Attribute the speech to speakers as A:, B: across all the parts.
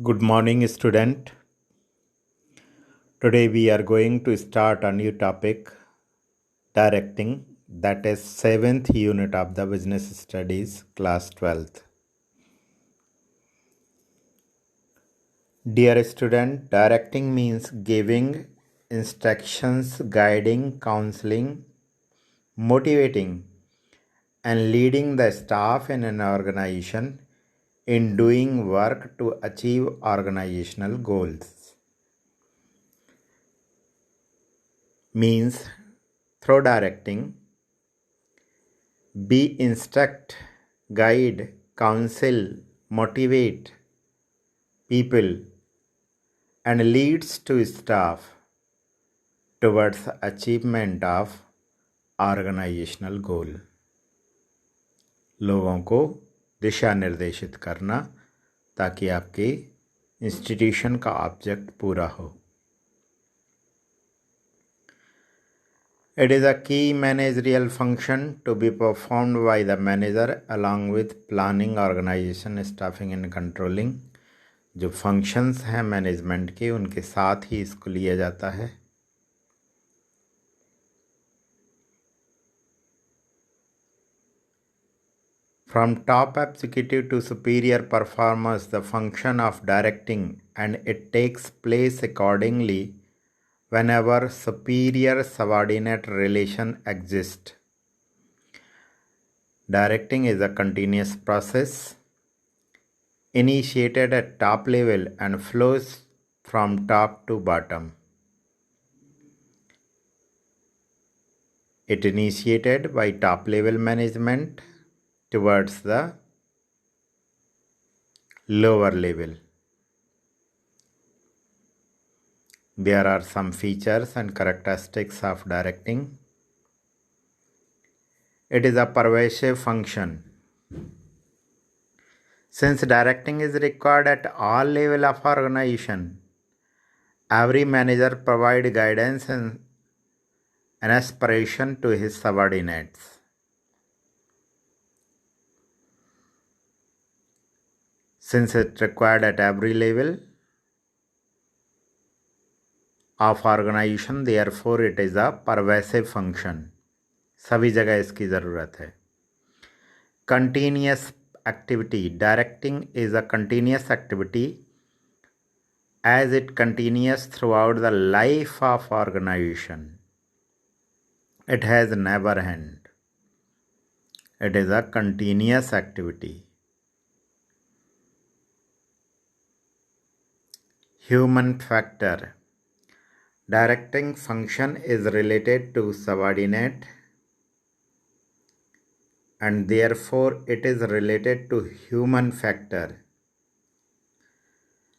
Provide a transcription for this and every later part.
A: Good morning, student. Today we are going to start a new topic, directing, that is 7th unit of the Business Studies, class 12th. Dear student, directing means giving instructions, guiding, counseling, motivating, and leading the staff in an organization in doing work to achieve organizational goals. Means through directing, be instruct, guide, counsel, motivate people and leads to staff towards achievement of organizational goal. लोगों को दिशा निर्देशित करना ताकि आपके institution का object पूरा हो. It is a key managerial function to be performed by the manager along with planning, organization, staffing and controlling. जो फंक्शंस हैं मैनेजमेंट के उनके साथ ही इसको लिया जाता है. From top executive to superior performers, the function of directing, and it takes place accordingly whenever superior subordinate relation exists. Directing is a continuous process initiated at top level and flows from top to bottom. It initiated by top level management towards the lower level. There are some features and characteristics of directing. It is a pervasive function. Since directing is required at all levels of organization, every manager provides guidance and an aspiration to his subordinates. Since it required at every level of organization, therefore it is a pervasive function. सभी जगह इसकी ज़रूरत है. Continuous activity. Directing is a continuous activity as it continues throughout the life of organization. It has never end. It is a continuous activity. Human factor. Directing function is related to subordinate and therefore it is related to human factor.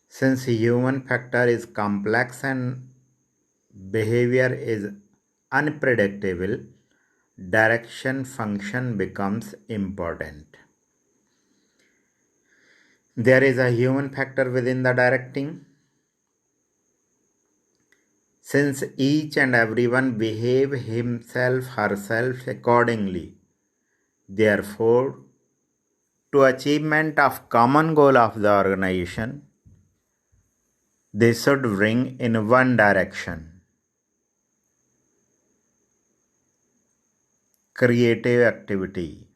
A: Since human factor is complex and behavior is unpredictable, direction function becomes important. There is a human factor within the directing. Since each and everyone behave himself herself accordingly, therefore, to achievement of common goal of the organization, they should bring in one direction. Creative activity.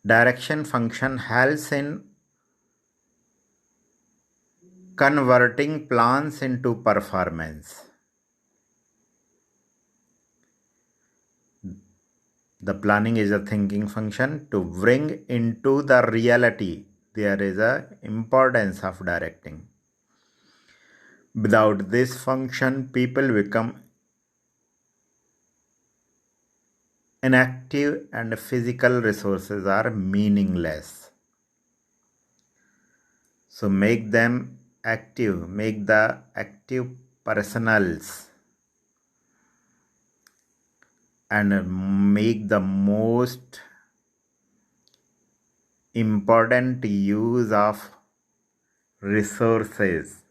A: Direction function helps in converting plans into performance. The planning is a thinking function to bring into the reality. There is a importance of directing. Without this function, people become inactive and physical resources are meaningless. So make them active, make the active personals and make the most important use of resources.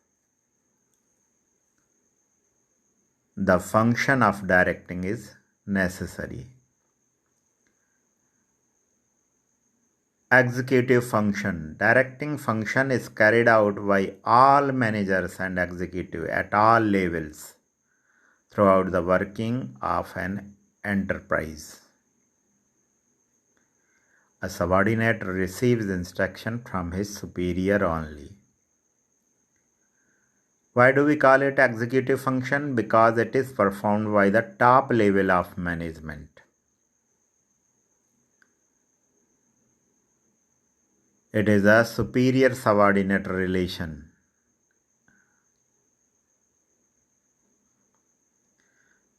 A: The function of directing is necessary. Executive function. Directing function is carried out by all managers and executive at all levels throughout the working of an enterprise. A subordinate receives instruction from his superior only. Why do we call it executive function? Because it is performed by the top level of management. It is a superior subordinate relation.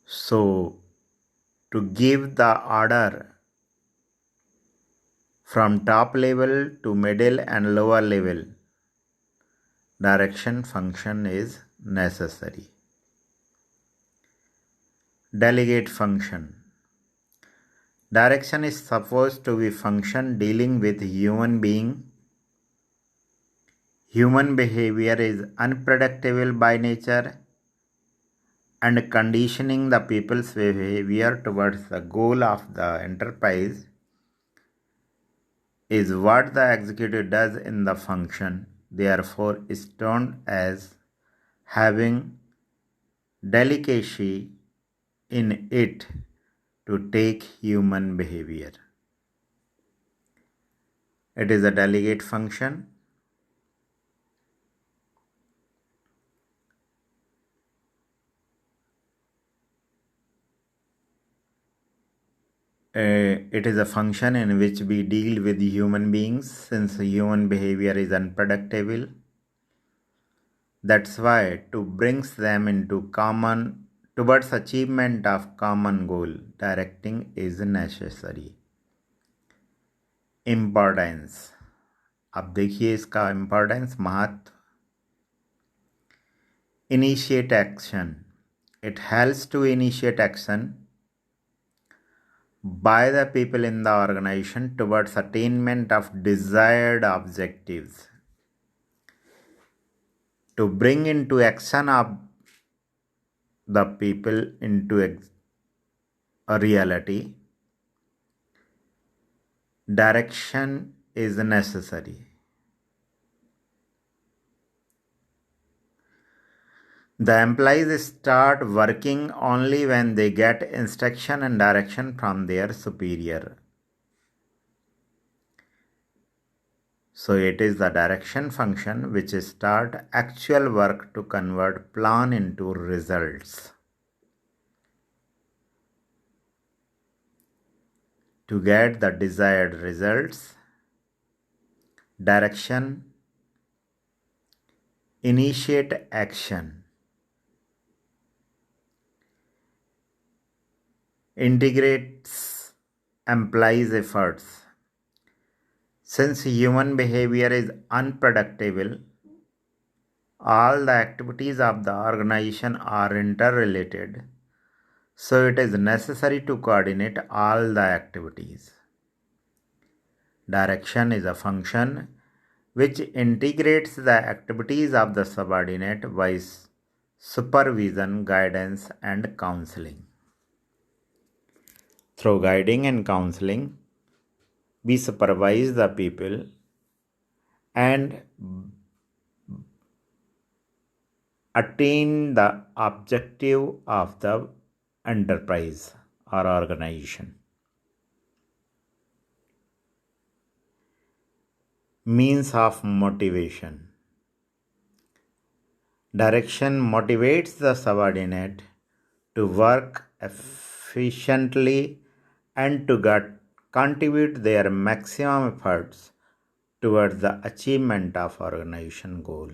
A: So, to give the order from top level to middle and lower level, direction function is necessary. Delegate function. Direction is supposed to be function dealing with human being. Human behavior is unpredictable by nature, and conditioning the people's behavior towards the goal of the enterprise is what the executive does in the function. Therefore, is termed as having delicacy in it to take human behavior. It is a delegate function. It is a function in which we deal with human beings, since human behavior is unpredictable. That's why to bring them into common towards achievement of common goal, directing is necessary. Importance. अब देखिए इसका importance, महत्व. Initiate action. It helps to initiate action by the people in the organization towards attainment of desired objectives. To bring into action of the people into a reality, direction is necessary. The employees start working only when they get instruction and direction from their superior. So it is the direction function which start actual work to convert plan into results. To get the desired results, direction, initiate action, integrates employees' efforts. Since human behavior is unpredictable, all the activities of the organization are interrelated, so it is necessary to coordinate all the activities. Direction is a function which integrates the activities of the subordinate by supervision, guidance, and counseling. Through guiding and counseling, we supervise the people and attain the objective of the enterprise or organization. Means of motivation. Direction motivates the subordinate to work efficiently and to contribute their maximum efforts towards the achievement of organization goal.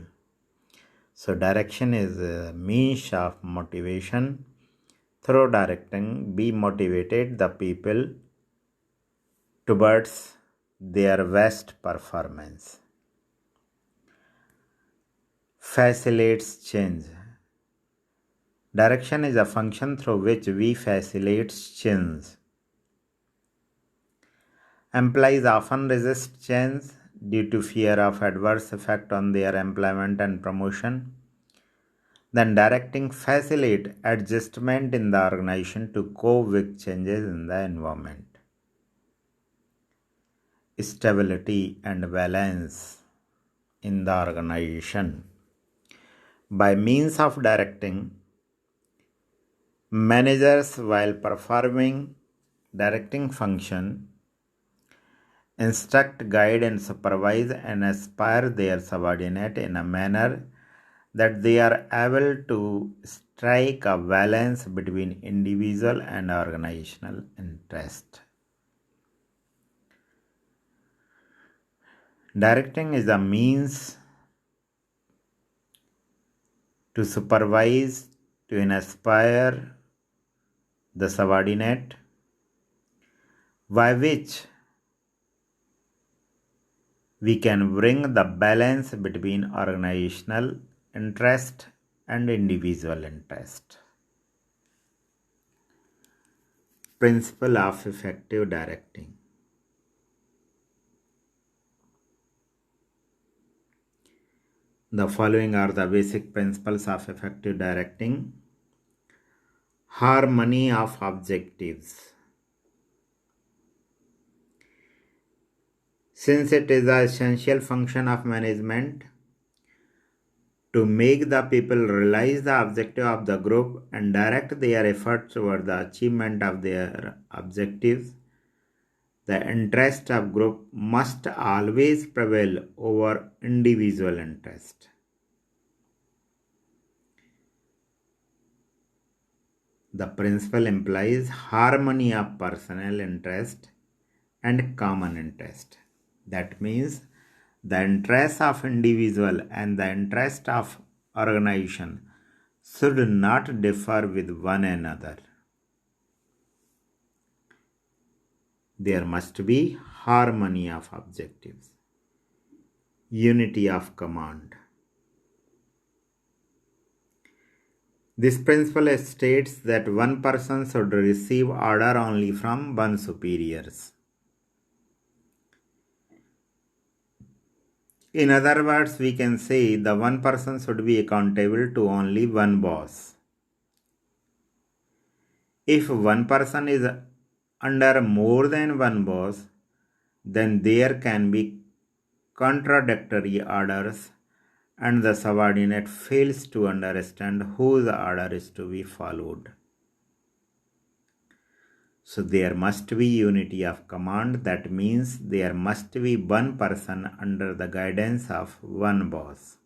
A: So direction is a means of motivation. Through directing, we motivated the people towards their best performance. Facilitates change. Direction is a function through which we facilitate change. Employees often resist change due to fear of adverse effect on their employment and promotion. Then directing facilitate adjustment in the organization to cope with changes in the environment. stability and balance in the organization. By means of directing, managers, while performing directing function, instruct, guide, and supervise and aspire their subordinate in a manner that they are able to strike a balance between individual and organizational interest. Directing is a means to supervise, to inspire the subordinate, by which we can bring the balance between organizational interest and individual interest. Principle of effective directing. The following are the basic principles of effective directing. Harmony of objectives. Since it is the essential function of management to make the people realize the objective of the group and direct their efforts toward the achievement of their objectives, the interest of group must always prevail over individual interest. The principle implies harmony of personal interest and common interest. That means the interest of individual and the interest of organization should not differ with one another. There must be harmony of objectives, unity of command. This principle states that one person should receive order only from one superiors. In other words, we can say the one person should be accountable to only one boss. If one person is under more than one boss, then there can be contradictory orders and the subordinate fails to understand whose order is to be followed. So there must be unity of command. That means there must be one person under the guidance of one boss.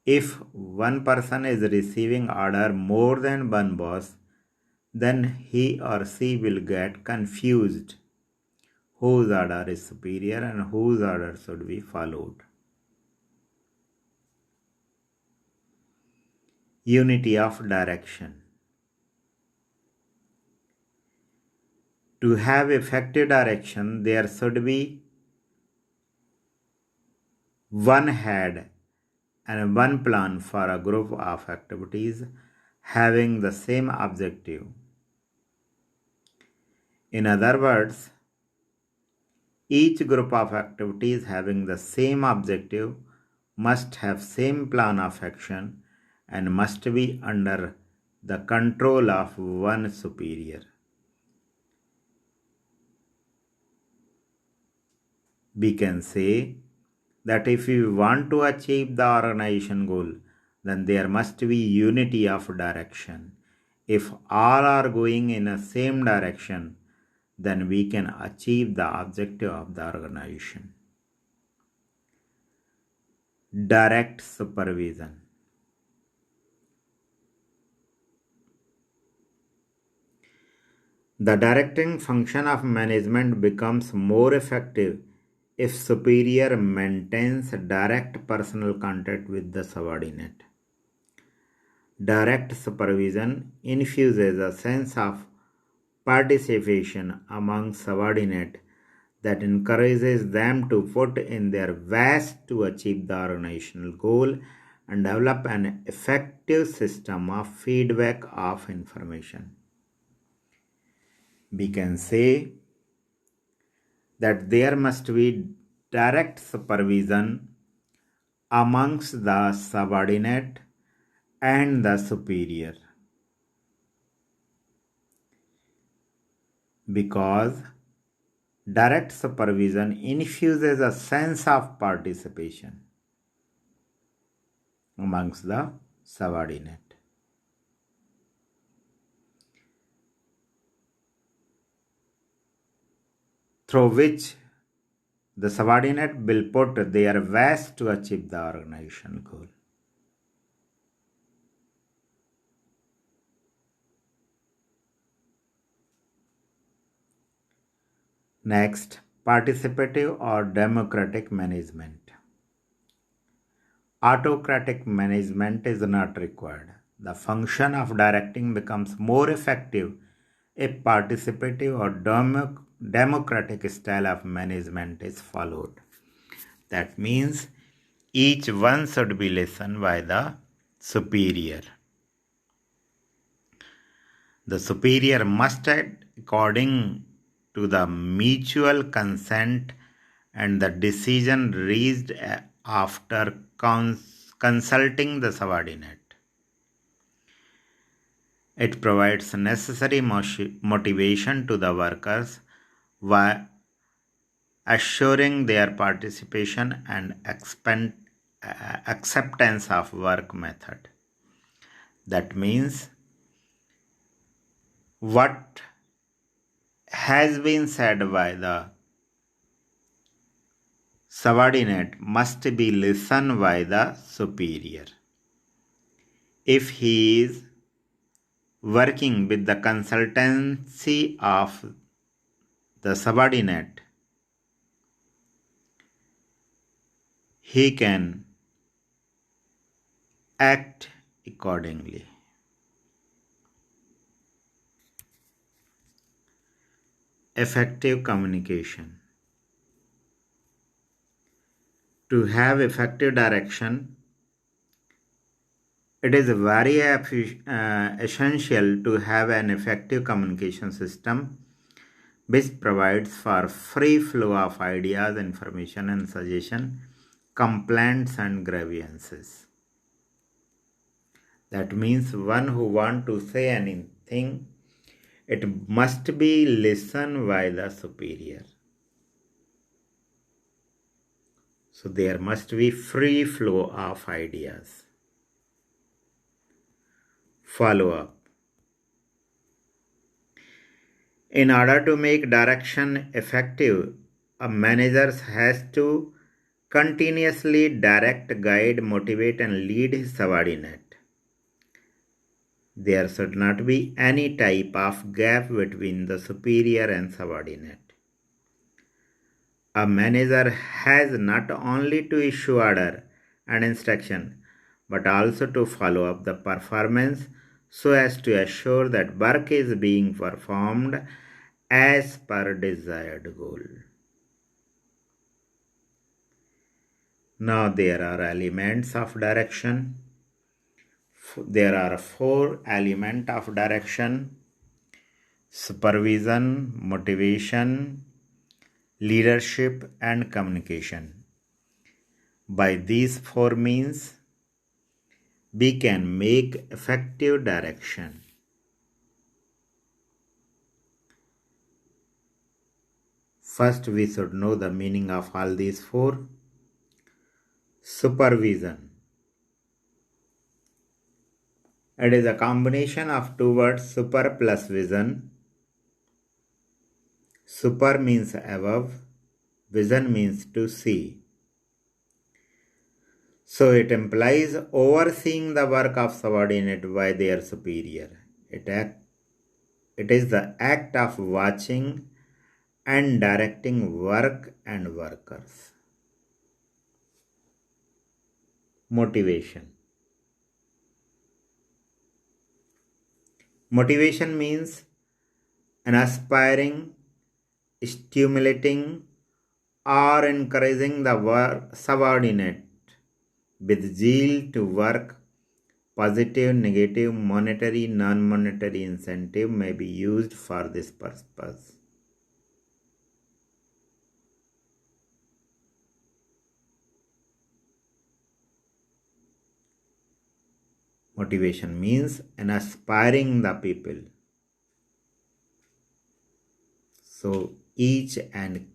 A: If one person is receiving order more than one boss, then he or she will get confused whose order is superior and whose order should be followed. Unity of direction. To have effective direction, there should be one head and one plan for a group of activities having the same objective. In other words, each group of activities having the same objective must have same plan of action and must be under the control of one superior. We can say that if we want to achieve the organization goal, then there must be unity of direction. If all are going in the same direction, then we can achieve the objective of the organization. Direct supervision. The directing function of management becomes more effective if superior maintains direct personal contact with the subordinate. Direct supervision infuses a sense of participation among subordinates that encourages them to put in their best to achieve the organizational goal and develop an effective system of feedback of information. We can say that there must be direct supervision amongst the subordinate and the superior, because Direct supervision infuses a sense of participation amongst the subordinate. Through which the subordinate will put their best to achieve the organization goal. Next, participative or democratic management. Autocratic management is not required. The function of directing becomes more effective if participative or democratic style of management is followed. That means each one should be listened by the superior. The superior must act according to the mutual consent and the decision reached after consulting the subordinate. It provides necessary motivation to the workers while assuring their participation and acceptance of work method. That means what has been said by the subordinate must be listened by the superior. If he is working with the consultancy of the subordinate, he can act accordingly. Effective communication. To have effective direction, it is very essential to have an effective communication system which provides for free flow of ideas, information and suggestion, complaints and grievances. That means one who want to say anything, it must be listened by the superior. So there must be free flow of ideas. Follow up. In order to make direction effective, a manager has to continuously direct, guide, motivate and lead his subordinate. There should not be any type of gap between the superior and subordinate. A manager has not only to issue order and instruction, but also to follow up the performance so as to assure that work is being performed as per desired goal. Now there are elements of direction. There are 4 elements of direction: supervision, motivation, leadership and communication. By these 4 means, we can make effective direction. First, we should know the meaning of all these 4. Supervision. It is a combination of 2 words, super plus vision. Super means above, vision means to see. So it implies overseeing the work of subordinate by their superior. It is the act of watching and directing work and workers. Motivation. Motivation means an aspiring, stimulating or encouraging the subordinate with zeal to work. Positive, negative, monetary, non-monetary incentive may be used for this purpose. Motivation means an aspiring the people. So each and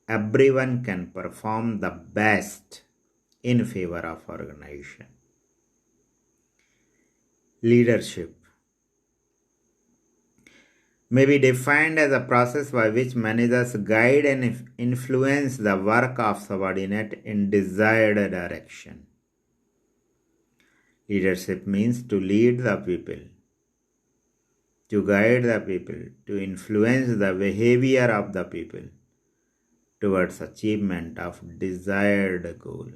A: everyone can perform the best in favor of organization. Leadership may be defined as a process by which managers guide and influence the work of subordinate in desired direction. Leadership means to lead the people, to guide the people, to influence the behavior of the people towards achievement of desired goal.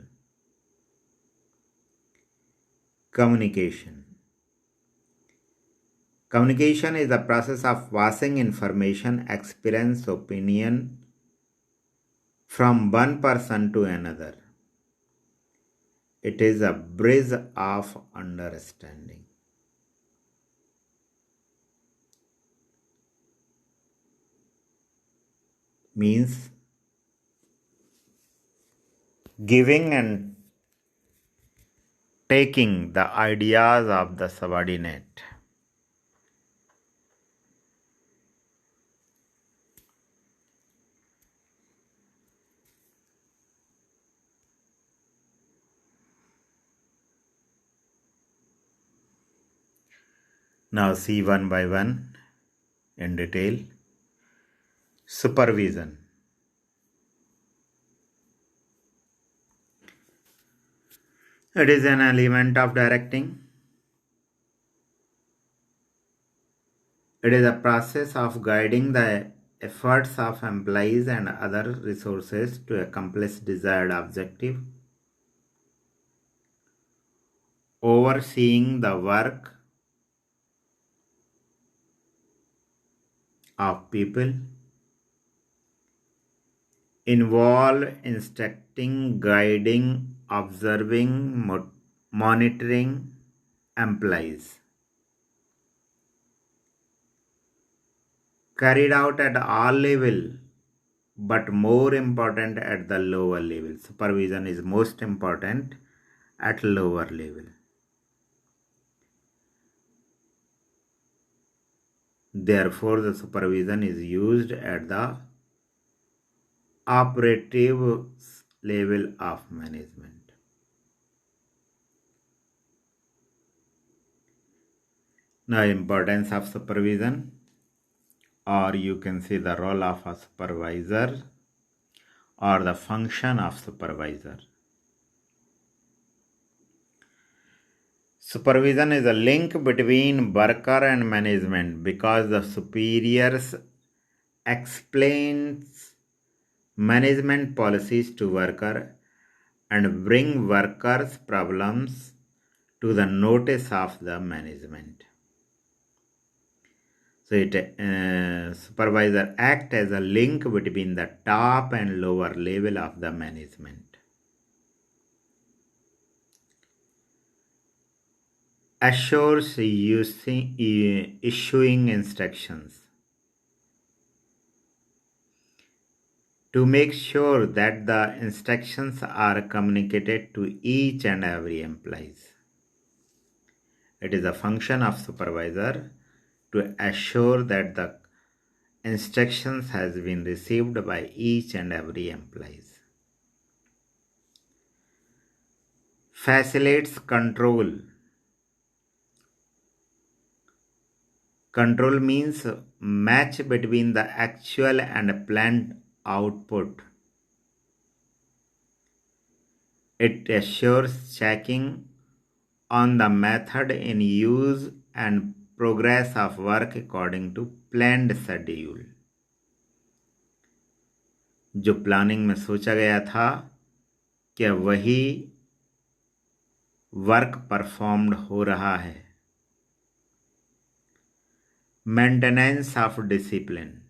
A: Communication. Communication is the process of passing information, experience, opinion from one person to another. It is a bridge of understanding. Means giving and taking the ideas of the subordinate. Now see one by one in detail. Supervision. It is an element of directing. It is a process of guiding the efforts of employees and other resources to accomplish desired objective. Overseeing the work of people. Involve instructing, guiding, observing, monitoring employees. Carried out at all levels, but more important at the lower level. Supervision is most important at lower level. Therefore, the supervision is used at the operative level of management. Now, importance of supervision, or you can say the role of a supervisor or the function of supervisor. Supervision is a link between worker and management because the superiors explains management policies to worker and bring workers' problems to the notice of the management. So supervisor act as a link between the top and lower level of the management. Assures issuing instructions. To make sure that the instructions are communicated to each and every employee. It is a function of supervisor to assure that the instructions has been received by each and every employee. Facilitates control. Control means match between the actual and planned output. It assures checking on the method in use and progress of work according to planned schedule. जो planning में सोचा गया था क्या वही work performed हो रहा है. Maintenance of discipline.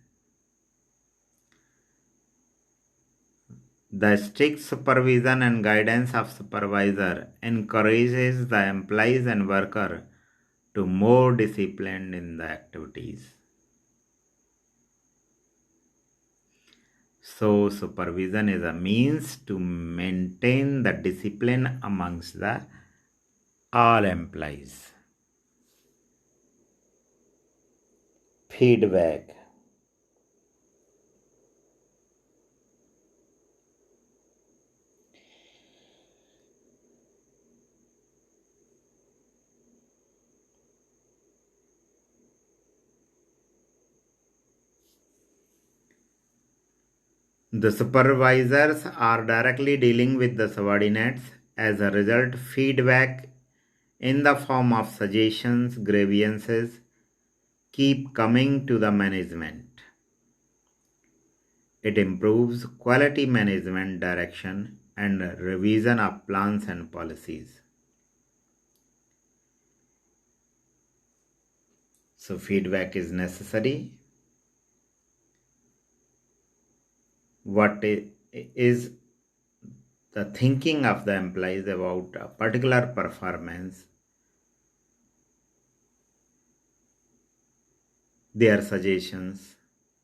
A: The strict supervision and guidance of supervisor encourages the employees and worker to more disciplined in the activities. So supervision is a means to maintain the discipline amongst the all employees. Feedback. The supervisors are directly dealing with the subordinates. As a result, feedback in the form of suggestions, grievances keep coming to the management. It improves quality management direction and revision of plans and policies. So feedback is necessary. What is the thinking of the employees about a particular performance, their suggestions,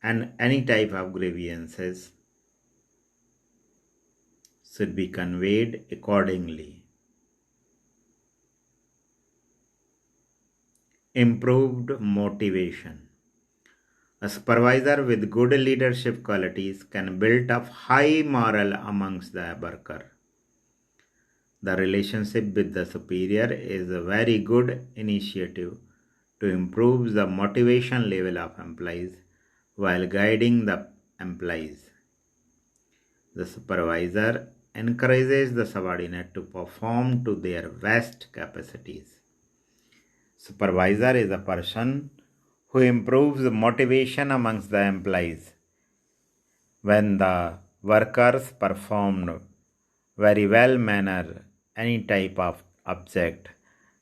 A: and any type of grievances should be conveyed accordingly. Improved motivation. A supervisor with good leadership qualities can build up high morale amongst the worker. The relationship with the superior is a very good initiative to improve the motivation level of employees while guiding the employees. The supervisor encourages the subordinate to perform to their best capacities. Supervisor is a person who improves motivation amongst the employees. When the workers performed very well manner any type of object,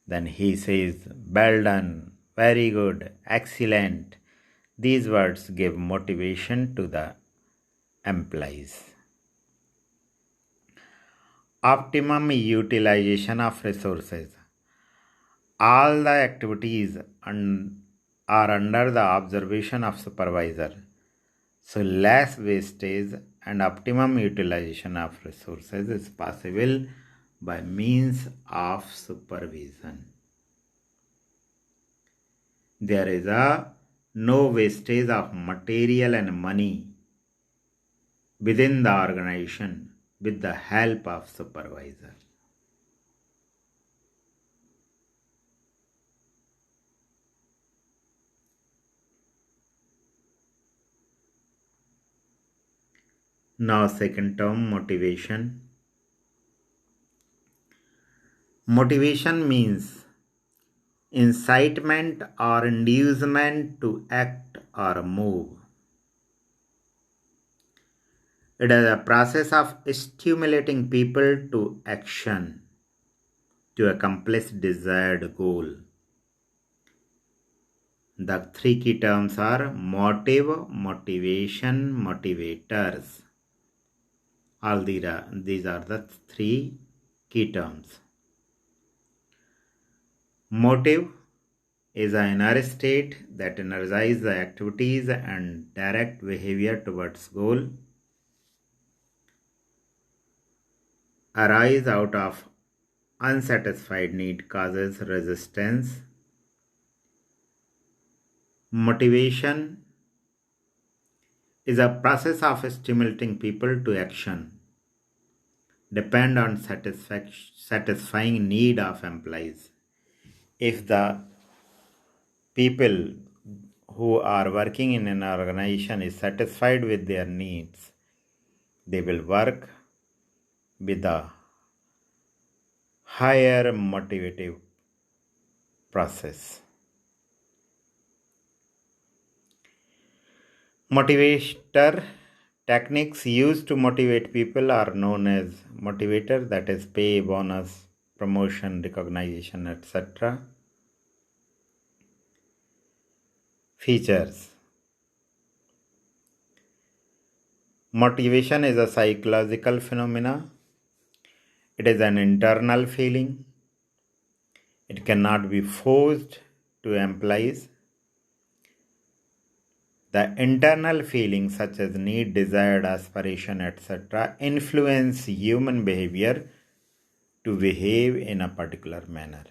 A: then he says, well done, very good, excellent. These words give motivation to the employees. Optimum utilization of resources. All the activities are under the observation of supervisor. So less wastage and optimum utilization of resources is possible by means of supervision. There is no wastage of material and money within the organization with the help of supervisor. Now second term, motivation. Motivation means incitement or inducement to act or move. It is a process of stimulating people to action to accomplish desired goal. The three key terms are motive, motivation, motivators. All these are the three key terms. Motive is an inner state that energizes the activities and direct behavior towards goal. Arise out of unsatisfied need causes resistance. Motivation is a process of stimulating people to action. Depend on satisfying need of employees. If the people who are working in an organization is satisfied with their needs, they will work with a higher motivative process. Motivator techniques used to motivate people are known as motivator, that is pay, bonus, promotion, recognition, etc. Features. Motivation is a psychological phenomena. It is an internal feeling. It cannot be forced to employees. The internal feelings such as need, desire, aspiration, etc. influence human behavior to behave in a particular manner.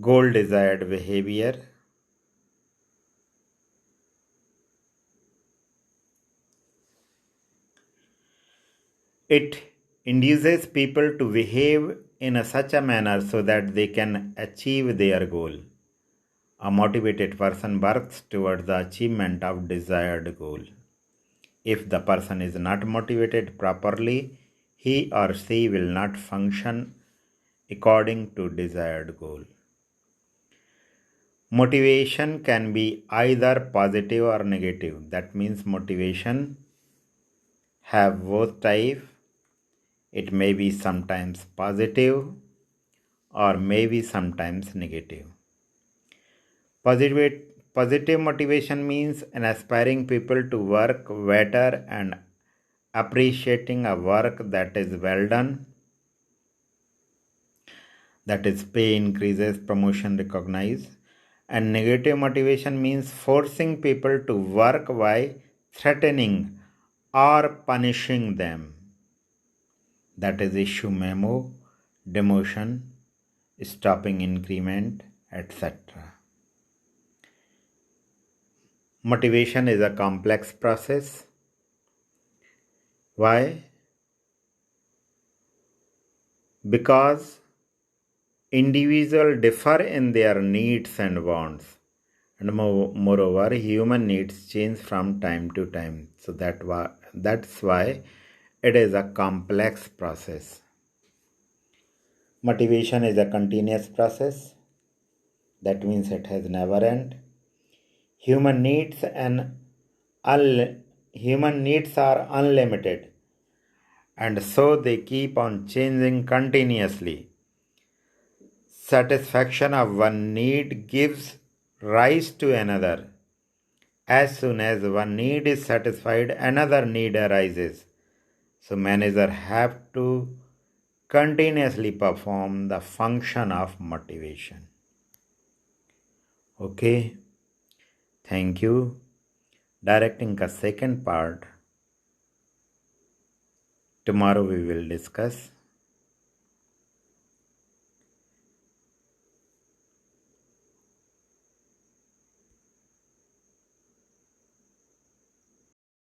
A: Goal desired behavior. It induces people to behave in such a manner so that they can achieve their goal. A motivated person works towards the achievement of desired goal. If the person is not motivated properly, he or she will not function according to desired goal. Motivation can be either positive or negative. That means motivation have both type. It may be sometimes positive or maybe sometimes negative. Positive motivation means an aspiring people to work better and appreciating a work that is well done. That is pay increases, promotion recognized. And negative motivation means forcing people to work by threatening or punishing them. That is issue memo, demotion, stopping increment, etc. Motivation is a complex process. Why? Because individuals differ in their needs and wants, and moreover, human needs change from time to time. So that's why it is a complex process. Motivation is a continuous process. That means it has never end. Human needs are unlimited, and so they keep on changing continuously. Satisfaction of one need gives rise to another. As soon as one need is satisfied, another need arises. So manager have to continuously perform the function of motivation. Okay, thank you. Directing का second part tomorrow we will discuss.